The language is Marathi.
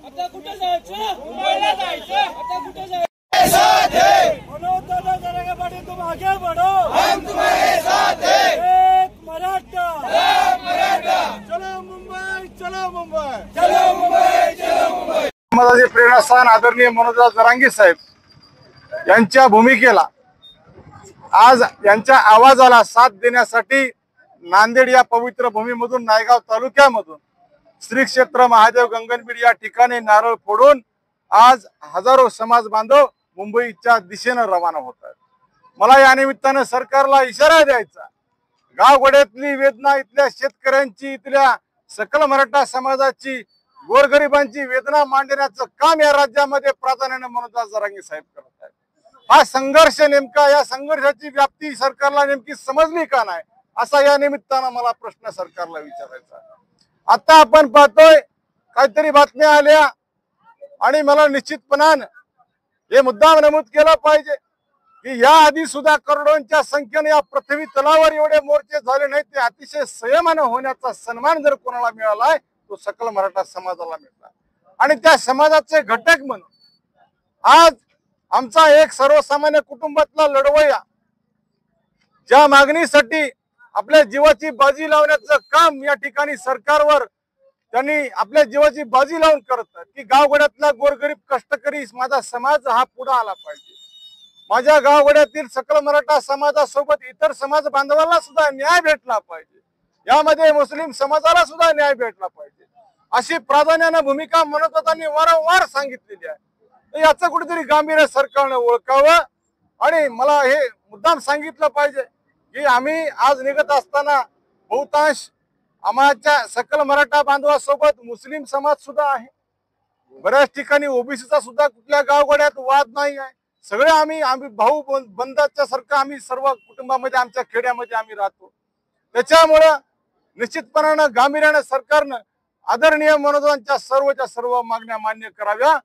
आता कुठे जायचं? मुंबईला जायचं. आता कुठे जायचं? मनोज दादा जरांगे पाटील, तुम आगे बढ़ो, हम तुम्हारे साथ हैं. एक मराठा, चलो मुंबई, चलो मुंबई, चलो मुंबई, चलो मुंबई. माझे प्रेरणास्थान आदरणीय मनोजदादा जरांगे साहेब यांच्या भूमिकेला आज यांच्या आवाजाला साथ देण्यासाठी नांदेड या पवित्र भूमीमधून नायगाव तालुक्यामधून श्री क्षेत्र महादेव गंगनबीड या ठिकाणी नारळ फोडून आज हजारो समाज बांधव मुंबईच्या दिशेने रवाना होत आहेत. मला या निमित्तानं सरकारला इशारा द्यायचा, गावगड्यातली वेदना, इथल्या शेतकऱ्यांची, इथल्या सकल मराठा समाजाची, गोरगरिबांची वेदना मांडण्याचं काम या राज्यामध्ये प्राधान्याने मनोजदादा जरांगे साहेब करत आहेत. हा संघर्ष नेमका, या संघर्षाची व्याप्ती सरकारला नेमकी समजली का नाही, असा या निमित्तानं मला प्रश्न सरकारला विचारायचा. आता आपण पाहतोय काहीतरी बातम्या आल्या आणि मला निश्चितपणानं हे मुद्दाम नमूद केलं पाहिजे की या आधी सुद्धा करोडोंच्या संख्येने या पृथ्वी तलावर एवढे मोर्चे झाले नाही. ते अतिशय संयमानं होण्याचा सन्मान जर कोणाला मिळालाय तो सकल मराठा समाजाला मिळाला. आणि त्या समाजाचे घटक म्हणून आज आमचा एक सर्वसामान्य कुटुंबातला लढवय्या ज्या मागणीसाठी आपल्या जीवाची बाजी लावण्याचं काम या ठिकाणी सरकारवर त्यांनी आपल्या जीवाची बाजी लावून करतात की गावगड्यातला गोरगरीब कष्टकरी माझा समाज हा पुढे आला पाहिजे. माझ्या गावगड्यातील सकल मराठा समाजासोबत इतर समाज बांधवांना सुद्धा न्याय भेटला पाहिजे. यामध्ये मुस्लिम समाजाला सुद्धा न्याय भेटला पाहिजे अशी प्राधान्याने भूमिका मनोजदादांनी वारंवार सांगितलेली आहे. याचं कुठेतरी गांभीर्य सरकारने ओळखावं आणि मला हे मुद्दाम सांगितलं पाहिजे की आम्ही आज निघत असताना बहुतांश आमच्या सकल मराठा बांधवासोबत मुस्लिम समाज सुद्धा आहे. बऱ्याच ठिकाणी ओबीसीचा सुद्धा कुठल्या गावगड्यात वाद नाही आहे. सगळे आम्ही भाऊ बंधाच्या सारखं आम्ही सर्व कुटुंबामध्ये आमच्या खेड्यामध्ये आम्ही राहतो. त्याच्यामुळं निश्चितपणानं गांभीर्यानं सरकारनं आदरणीय मनोजदादांच्या सर्वच्या सर्व मागण्या मान्य कराव्या